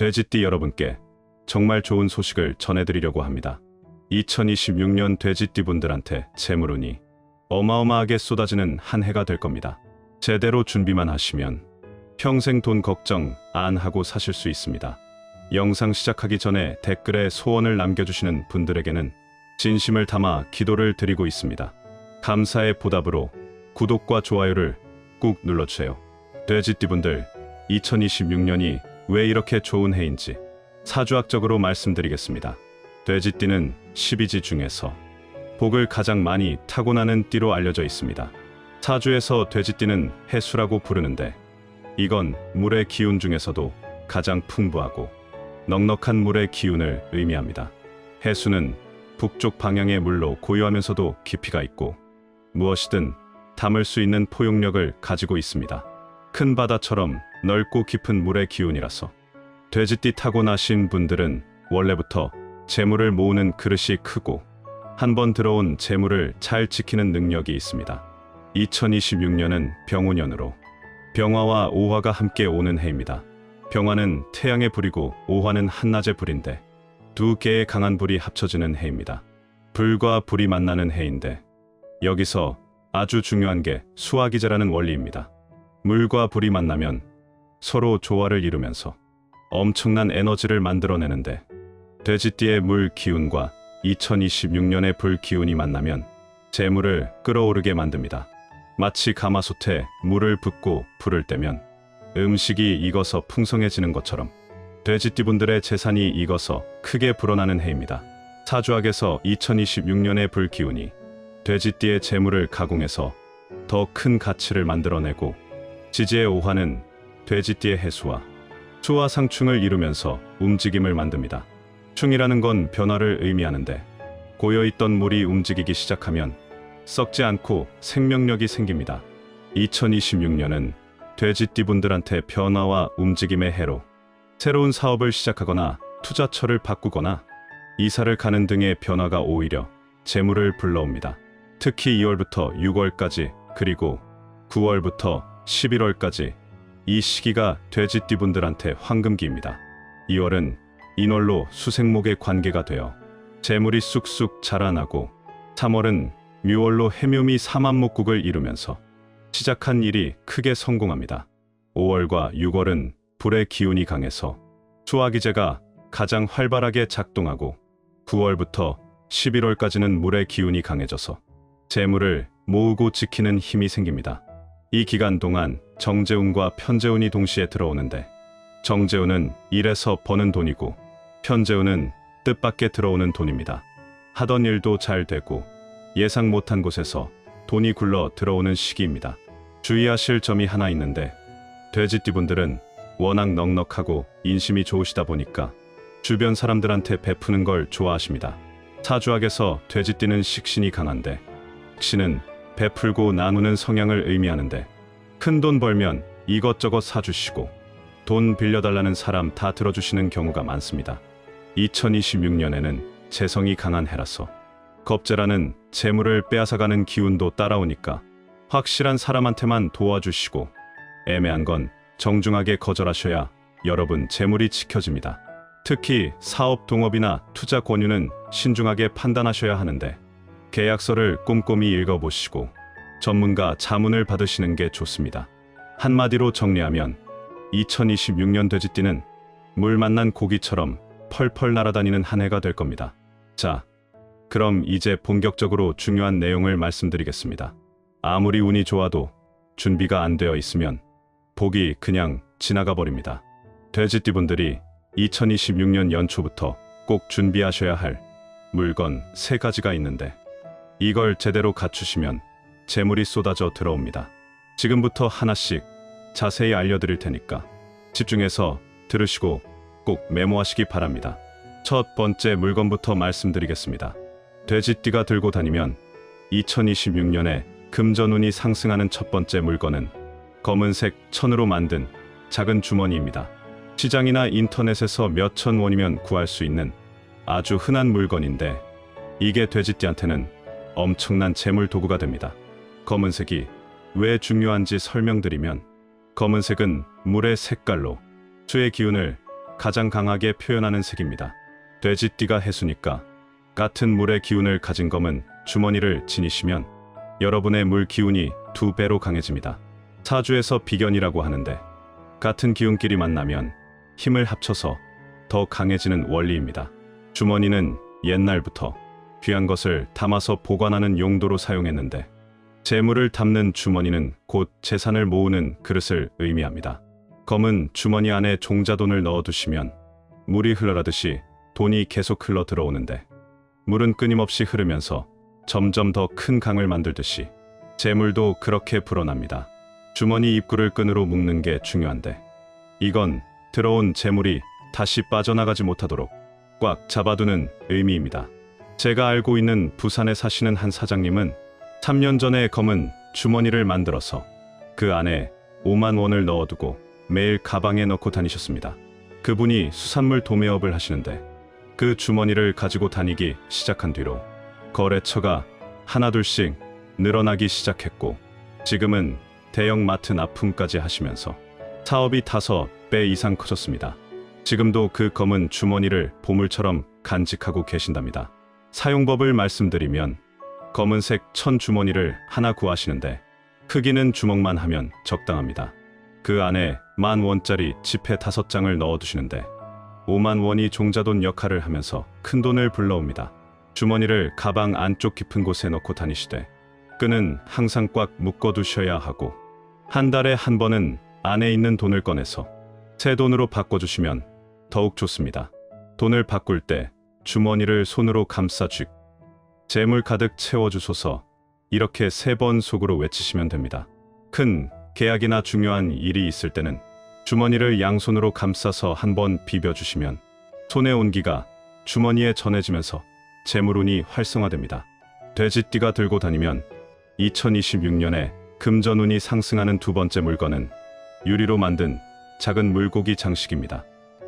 돼지띠 여러분께 정말 좋은 소식을 전해드리려고 합니다. 2026년 돼지띠 분들한테 재물운이 어마어마하게 쏟아지는 한 해가 될 겁니다. 제대로 준비만 하시면 평생 돈 걱정 안 하고 사실 수 있습니다. 영상 시작하기 전에 댓글에 소원을 남겨주시는 분들에게는 진심을 담아 기도를 드리고 있습니다. 감사의 보답으로 구독과 좋아요를 꾹 눌러주세요. 돼지띠 분들, 2026년이 왜 이렇게 좋은 해인지 사주학적으로 말씀드리겠습니다. 돼지띠는 12지 중에서 복을 가장 많이 타고나는 띠로 알려져 있습니다. 사주에서 돼지띠는 해수라고 부르는데 이건 물의 기운 중에서도 가장 풍부하고 넉넉한 물의 기운을 의미합니다. 해수는 북쪽 방향의 물로 고요하면서도 깊이가 있고 무엇이든 담을 수 있는 포용력을 가지고 있습니다. 큰 바다처럼 넓고 깊은 물의 기운이라서 돼지띠 타고나신 분들은 원래부터 재물을 모으는 그릇이 크고 한번 들어온 재물을 잘 지키는 능력이 있습니다. 2026년은 병우년으로 병화와 오화가 함께 오는 해입니다. 병화는 태양의 불이고 오화는 한낮의 불인데 두 개의 강한 불이 합쳐지는 해입니다. 불과 불이 만나는 해인데 여기서 아주 중요한 게 수화기제라는 원리입니다. 물과 불이 만나면 서로 조화를 이루면서 엄청난 에너지를 만들어내는데 돼지띠의 물 기운과 2026년의 불 기운이 만나면 재물을 끌어오르게 만듭니다. 마치 가마솥에 물을 붓고 불을 떼면 음식이 익어서 풍성해지는 것처럼 돼지띠 분들의 재산이 익어서 크게 불어나는 해입니다. 사주학에서 2026년의 불 기운이 돼지띠의 재물을 가공해서 더 큰 가치를 만들어내고 지지의 오화는 돼지띠의 해수와 수와 상충을 이루면서 움직임을 만듭니다. 충이라는 건 변화를 의미하는데 고여있던 물이 움직이기 시작하면 썩지 않고 생명력이 생깁니다. 2026년은 돼지띠 분들한테 변화와 움직임의 해로 새로운 사업을 시작하거나 투자처를 바꾸거나 이사를 가는 등의 변화가 오히려 재물을 불러옵니다. 특히 2월부터 6월까지 그리고 9월부터 11월까지 이 시기가 돼지띠 분들한테 황금기입니다. 2월은 인월로 수생목의 관계가 되어 재물이 쑥쑥 자라나고 3월은 묘월로 해묘미 삼합목국을 이루면서 시작한 일이 크게 성공합니다. 5월과 6월은 불의 기운이 강해서 수화기제가 가장 활발하게 작동하고 9월부터 11월까지는 물의 기운이 강해져서 재물을 모으고 지키는 힘이 생깁니다. 이 기간 동안 정재운과 편재운이 동시에 들어오는데 정재운은 일에서 버는 돈이고 편재운은 뜻밖의 들어오는 돈입니다. 하던 일도 잘 되고 예상 못한 곳에서 돈이 굴러 들어오는 시기입니다. 주의하실 점이 하나 있는데 돼지띠 분들은 워낙 넉넉하고 인심이 좋으시다 보니까 주변 사람들한테 베푸는 걸 좋아하십니다. 사주학에서 돼지띠는 식신이 강한데 식신은 베풀고 나누는 성향을 의미하는데 큰 돈 벌면 이것저것 사주시고 돈 빌려달라는 사람 다 들어주시는 경우가 많습니다. 2026년에는 재성이 강한 해라서 겁재라는 재물을 빼앗아가는 기운도 따라오니까 확실한 사람한테만 도와주시고 애매한 건 정중하게 거절하셔야 여러분 재물이 지켜집니다. 특히 사업 동업이나 투자 권유는 신중하게 판단하셔야 하는데 계약서를 꼼꼼히 읽어보시고 전문가 자문을 받으시는 게 좋습니다. 한마디로 정리하면 2026년 돼지띠는 물 만난 고기처럼 펄펄 날아다니는 한 해가 될 겁니다. 자, 그럼 이제 본격적으로 중요한 내용을 말씀드리겠습니다. 아무리 운이 좋아도 준비가 안 되어 있으면 복이 그냥 지나가 버립니다. 돼지띠 분들이 2026년 연초부터 꼭 준비하셔야 할 물건 3가지가 있는데 이걸 제대로 갖추시면 재물이 쏟아져 들어옵니다. 지금부터 하나씩 자세히 알려드릴 테니까 집중해서 들으시고 꼭 메모하시기 바랍니다. 첫 번째 물건부터 말씀드리겠습니다. 돼지띠가 들고 다니면 2026년에 금전운이 상승하는 첫 번째 물건은 검은색 천으로 만든 작은 주머니입니다. 시장이나 인터넷에서 몇천 원이면 구할 수 있는 아주 흔한 물건인데 이게 돼지띠한테는 엄청난 재물 도구가 됩니다. 검은색이 왜 중요한지 설명드리면 검은색은 물의 색깔로 수의 기운을 가장 강하게 표현하는 색입니다. 돼지띠가 해수니까 같은 물의 기운을 가진 검은 주머니를 지니시면 여러분의 물 기운이 2배로 강해집니다. 사주에서 비견이라고 하는데 같은 기운끼리 만나면 힘을 합쳐서 더 강해지는 원리입니다. 주머니는 옛날부터 귀한 것을 담아서 보관하는 용도로 사용했는데 재물을 담는 주머니는 곧 재산을 모으는 그릇을 의미합니다. 검은 주머니 안에 종자돈을 넣어두시면 물이 흘러가듯이 돈이 계속 흘러 들어오는데 물은 끊임없이 흐르면서 점점 더 큰 강을 만들듯이 재물도 그렇게 불어납니다. 주머니 입구를 끈으로 묶는 게 중요한데 이건 들어온 재물이 다시 빠져나가지 못하도록 꽉 잡아두는 의미입니다. 제가 알고 있는 부산에 사시는 한 사장님은 3년 전에 검은 주머니를 만들어서 그 안에 5만 원을 넣어두고 매일 가방에 넣고 다니셨습니다. 그분이 수산물 도매업을 하시는데 그 주머니를 가지고 다니기 시작한 뒤로 거래처가 하나둘씩 늘어나기 시작했고 지금은 대형 마트 납품까지 하시면서 사업이 5배 이상 커졌습니다. 지금도 그 검은 주머니를 보물처럼 간직하고 계신답니다. 사용법을 말씀드리면 검은색 천 주머니를 하나 구하시는데 크기는 주먹만 하면 적당합니다. 그 안에 10,000원짜리 지폐 5장을 넣어두시는데 5만 원이 종자돈 역할을 하면서 큰 돈을 불러옵니다. 주머니를 가방 안쪽 깊은 곳에 넣고 다니시되 끈은 항상 꽉 묶어두셔야 하고 한 달에 한 번은 안에 있는 돈을 꺼내서 새 돈으로 바꿔주시면 더욱 좋습니다. 돈을 바꿀 때 주머니를 손으로 감싸쥐 재물 가득 채워주소서 이렇게 3번 속으로 외치시면 됩니다. 큰 계약이나 중요한 일이 있을 때는 주머니를 양손으로 감싸서 한번 비벼주시면 손의 온기가 주머니에 전해지면서 재물운이 활성화됩니다. 돼지띠가 들고 다니면 2026년에 금전운이 상승하는 2번째 물건은 유리로 만든 작은 물고기 장식입니다.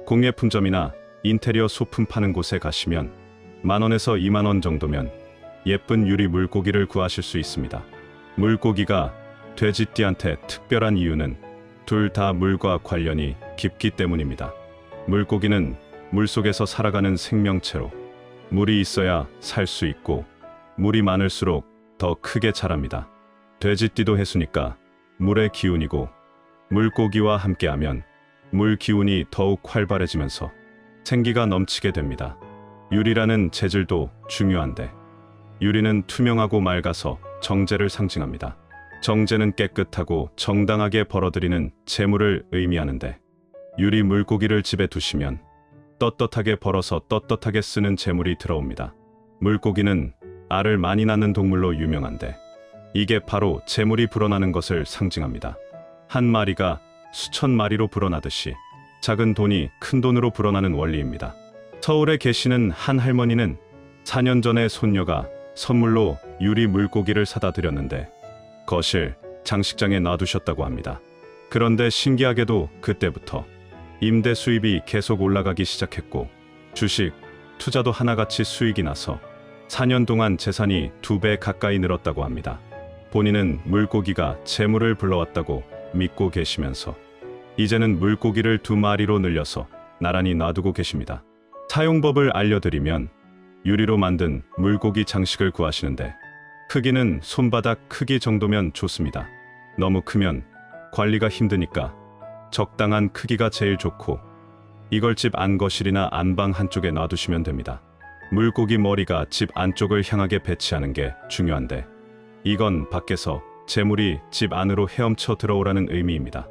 공예품점이나 인테리어 소품 파는 곳에 가시면 10,000원에서 20,000원 정도면 예쁜 유리 물고기를 구하실 수 있습니다. 물고기가 돼지띠한테 특별한 이유는 둘 다 물과 관련이 깊기 때문입니다. 물고기는 물속에서 살아가는 생명체로 물이 있어야 살 수 있고 물이 많을수록 더 크게 자랍니다. 돼지띠도 해수니까 물의 기운이고 물고기와 함께하면 물 기운이 더욱 활발해지면서 생기가 넘치게 됩니다. 유리라는 재질도 중요한데 유리는 투명하고 맑아서 정제를 상징합니다. 정제는 깨끗하고 정당하게 벌어들이는 재물을 의미하는데 유리 물고기를 집에 두시면 떳떳하게 벌어서 떳떳하게 쓰는 재물이 들어옵니다. 물고기는 알을 많이 낳는 동물로 유명한데 이게 바로 재물이 불어나는 것을 상징합니다. 한 마리가 수천 마리로 불어나듯이 작은 돈이 큰 돈으로 불어나는 원리입니다. 서울에 계시는 한 할머니는 4년 전에 손녀가 선물로 유리 물고기를 사다 드렸는데 거실, 장식장에 놔두셨다고 합니다. 그런데 신기하게도 그때부터 임대 수입이 계속 올라가기 시작했고 주식, 투자도 하나같이 수익이 나서 4년 동안 재산이 2배 가까이 늘었다고 합니다. 본인은 물고기가 재물을 불러왔다고 믿고 계시면서 이제는 물고기를 2마리로 늘려서 나란히 놔두고 계십니다. 사용법을 알려드리면 유리로 만든 물고기 장식을 구하시는데 크기는 손바닥 크기 정도면 좋습니다. 너무 크면 관리가 힘드니까 적당한 크기가 제일 좋고 이걸 집 안거실이나 안방 한쪽에 놔두시면 됩니다. 물고기 머리가 집 안쪽을 향하게 배치하는 게 중요한데 이건 밖에서 재물이 집 안으로 헤엄쳐 들어오라는 의미입니다.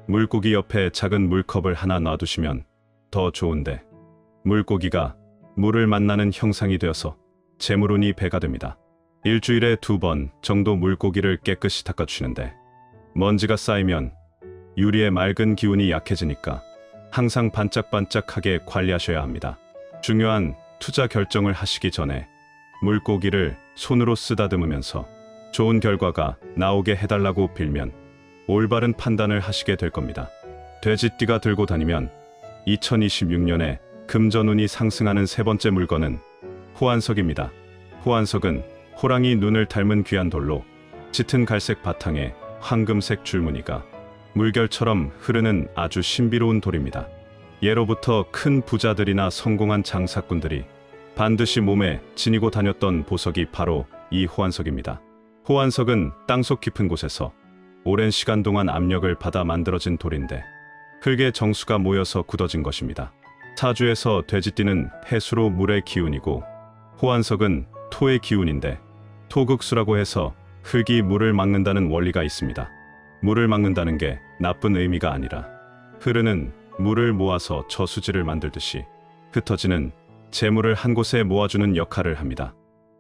물고기 옆에 작은 물컵을 하나 놔두시면 더 좋은데 물고기가 물을 만나는 형상이 되어서 재물운이 배가 됩니다. 일주일에 2번 정도 물고기를 깨끗이 닦아주시는데 먼지가 쌓이면 유리의 맑은 기운이 약해지니까 항상 반짝반짝하게 관리하셔야 합니다. 중요한 투자 결정을 하시기 전에 물고기를 손으로 쓰다듬으면서 좋은 결과가 나오게 해달라고 빌면 올바른 판단을 하시게 될 겁니다. 돼지띠가 들고 다니면 2026년에 금전운이 상승하는 3번째 물건은 호환석입니다. 호환석은 호랑이 눈을 닮은 귀한 돌로 짙은 갈색 바탕에 황금색 줄무늬가 물결처럼 흐르는 아주 신비로운 돌입니다. 예로부터 큰 부자들이나 성공한 장사꾼들이 반드시 몸에 지니고 다녔던 보석이 바로 이 호환석입니다. 호환석은 땅속 깊은 곳에서 오랜 시간 동안 압력을 받아 만들어진 돌인데 흙의 정수가 모여서 굳어진 것입니다. 사주에서 돼지띠는 해수로 물의 기운이고 호환석은 토의 기운인데 토극수라고 해서 흙이 물을 막는다는 원리가 있습니다. 물을 막는다는 게 나쁜 의미가 아니라 흐르는 물을 모아서 저수지를 만들듯이 흩어지는 재물을 한 곳에 모아주는 역할을 합니다.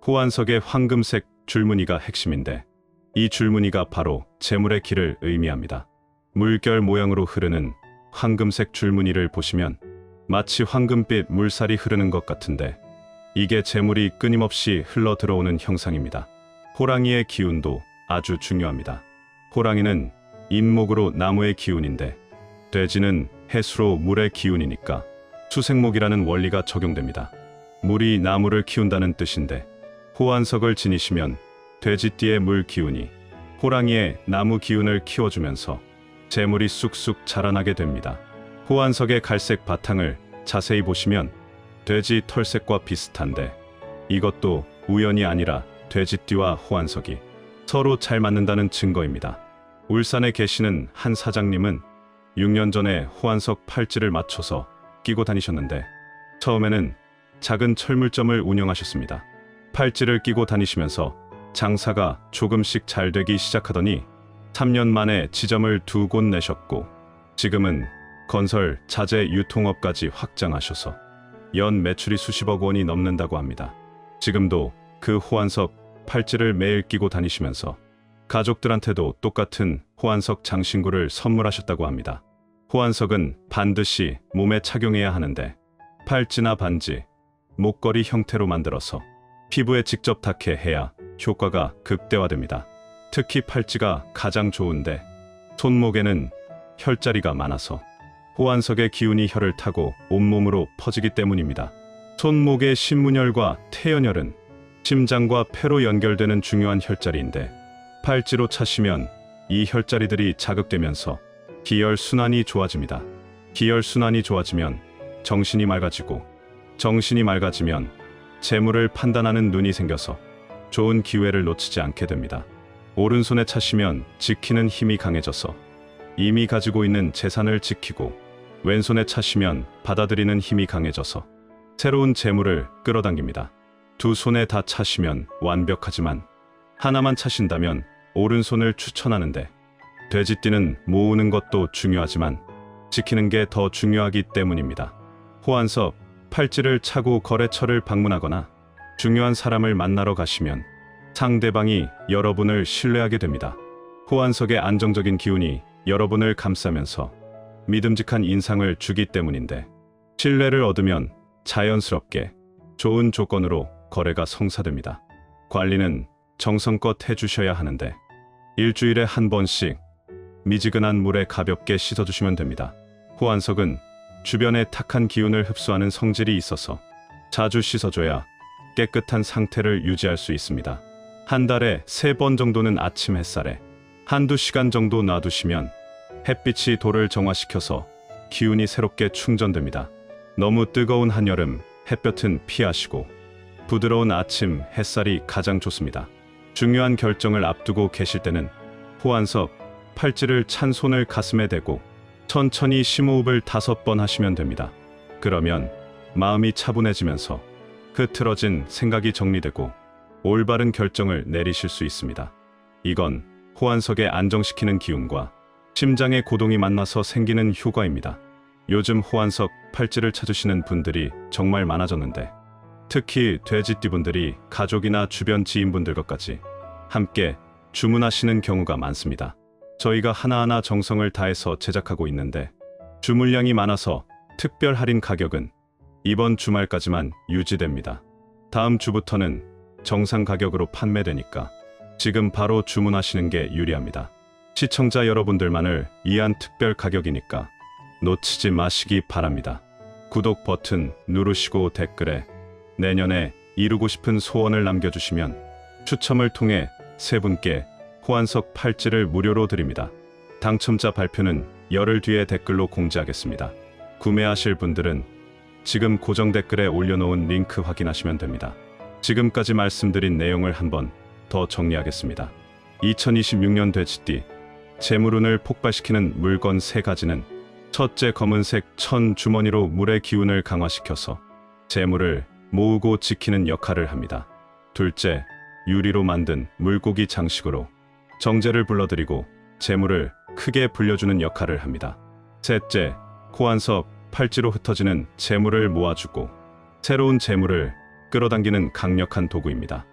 호환석의 황금색 줄무늬가 핵심인데 이 줄무늬가 바로 재물의 길을 의미합니다. 물결 모양으로 흐르는 황금색 줄무늬를 보시면 마치 황금빛 물살이 흐르는 것 같은데 이게 재물이 끊임없이 흘러 들어오는 형상입니다. 호랑이의 기운도 아주 중요합니다. 호랑이는 인목으로 나무의 기운인데 돼지는 해수로 물의 기운이니까 수생목이라는 원리가 적용됩니다. 물이 나무를 키운다는 뜻인데 호환석을 지니시면 돼지띠의 물 기운이 호랑이의 나무 기운을 키워주면서 재물이 쑥쑥 자라나게 됩니다. 호환석의 갈색 바탕을 자세히 보시면 돼지 털색과 비슷한데 이것도 우연이 아니라 돼지띠와 호환석이 서로 잘 맞는다는 증거입니다. 울산에 계시는 한 사장님은 6년 전에 호환석 팔찌를 맞춰서 끼고 다니셨는데 처음에는 작은 철물점을 운영하셨습니다. 팔찌를 끼고 다니시면서 장사가 조금씩 잘 되기 시작하더니 3년 만에 지점을 2곳 내셨고 지금은 건설, 자재, 유통업까지 확장하셔서 연 매출이 수십억 원이 넘는다고 합니다. 지금도 그 호환석 팔찌를 매일 끼고 다니시면서 가족들한테도 똑같은 호환석 장신구를 선물하셨다고 합니다. 호환석은 반드시 몸에 착용해야 하는데 팔찌나 반지, 목걸이 형태로 만들어서 피부에 직접 닿게 해야 효과가 극대화됩니다. 특히 팔찌가 가장 좋은데 손목에는 혈자리가 많아서 호환석의 기운이 혈을 타고 온몸으로 퍼지기 때문입니다. 손목의 신문혈과 태연혈은 심장과 폐로 연결되는 중요한 혈자리인데 팔찌로 차시면 이 혈자리들이 자극되면서 기혈순환이 좋아집니다. 기혈순환이 좋아지면 정신이 맑아지고 정신이 맑아지면 재물을 판단하는 눈이 생겨서 좋은 기회를 놓치지 않게 됩니다. 오른손에 차시면 지키는 힘이 강해져서 이미 가지고 있는 재산을 지키고 왼손에 차시면 받아들이는 힘이 강해져서 새로운 재물을 끌어당깁니다. 두 손에 다 차시면 완벽하지만 하나만 차신다면 오른손을 추천하는데 돼지띠는 모으는 것도 중요하지만 지키는 게 더 중요하기 때문입니다. 호환석 팔찌를 차고 거래처를 방문하거나 중요한 사람을 만나러 가시면 상대방이 여러분을 신뢰하게 됩니다. 호환석의 안정적인 기운이 여러분을 감싸면서 믿음직한 인상을 주기 때문인데 신뢰를 얻으면 자연스럽게 좋은 조건으로 거래가 성사됩니다. 관리는 정성껏 해주셔야 하는데 일주일에 한 번씩 미지근한 물에 가볍게 씻어주시면 됩니다. 호환석은 주변의 탁한 기운을 흡수하는 성질이 있어서 자주 씻어줘야 깨끗한 상태를 유지할 수 있습니다. 한 달에 3번 정도는 아침 햇살에 한두 시간 정도 놔두시면 햇빛이 돌을 정화시켜서 기운이 새롭게 충전됩니다. 너무 뜨거운 한여름 햇볕은 피하시고 부드러운 아침 햇살이 가장 좋습니다. 중요한 결정을 앞두고 계실 때는 호환석 팔찌를 찬 손을 가슴에 대고 천천히 심호흡을 5번 하시면 됩니다. 그러면 마음이 차분해지면서 흐트러진 생각이 정리되고 올바른 결정을 내리실 수 있습니다. 이건 호환석에 안정시키는 기운과 심장의 고동이 만나서 생기는 효과입니다. 요즘 호환석 팔찌를 찾으시는 분들이 정말 많아졌는데 특히 돼지띠분들이 가족이나 주변 지인분들과까지 함께 주문하시는 경우가 많습니다. 저희가 하나하나 정성을 다해서 제작하고 있는데 주문량이 많아서 특별 할인 가격은 이번 주말까지만 유지됩니다. 다음 주부터는 정상 가격으로 판매되니까 지금 바로 주문하시는 게 유리합니다. 시청자 여러분들만을 위한 특별 가격이니까 놓치지 마시기 바랍니다. 구독 버튼 누르시고 댓글에 내년에 이루고 싶은 소원을 남겨주시면 추첨을 통해 3분께 호환석 팔찌를 무료로 드립니다. 당첨자 발표는 열흘 뒤에 댓글로 공지하겠습니다. 구매하실 분들은 지금 고정 댓글에 올려놓은 링크 확인하시면 됩니다. 지금까지 말씀드린 내용을 한번 더 정리하겠습니다. 2026년 돼지띠 재물운을 폭발시키는 물건 3가지는 첫째, 검은색 천 주머니로 물의 기운을 강화시켜서 재물을 모으고 지키는 역할을 합니다. 둘째, 유리로 만든 물고기 장식으로 정제를 불러들이고 재물을 크게 불려주는 역할을 합니다. 셋째, 코안석 팔찌로 흩어지는 재물을 모아주고 새로운 재물을 끌어당기는 강력한 도구입니다.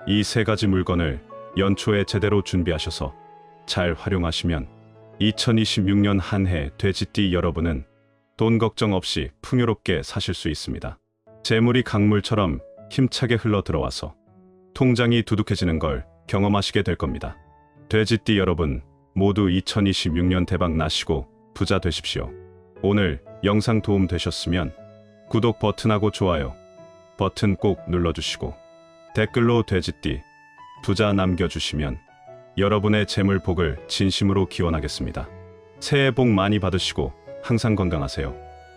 이 3가지 물건을 연초에 제대로 준비하셔서 잘 활용하시면 2026년 한 해 돼지띠 여러분은 돈 걱정 없이 풍요롭게 사실 수 있습니다. 재물이 강물처럼 힘차게 흘러 들어와서 통장이 두둑해지는 걸 경험하시게 될 겁니다. 돼지띠 여러분 모두 2026년 대박 나시고 부자 되십시오. 오늘 영상 도움 되셨으면 구독 버튼하고 좋아요 버튼 꼭 눌러주시고 댓글로 돼지띠 부자 남겨주시면 여러분의 재물 복을 진심으로 기원하겠습니다. 새해 복 많이 받으시고 항상 건강하세요.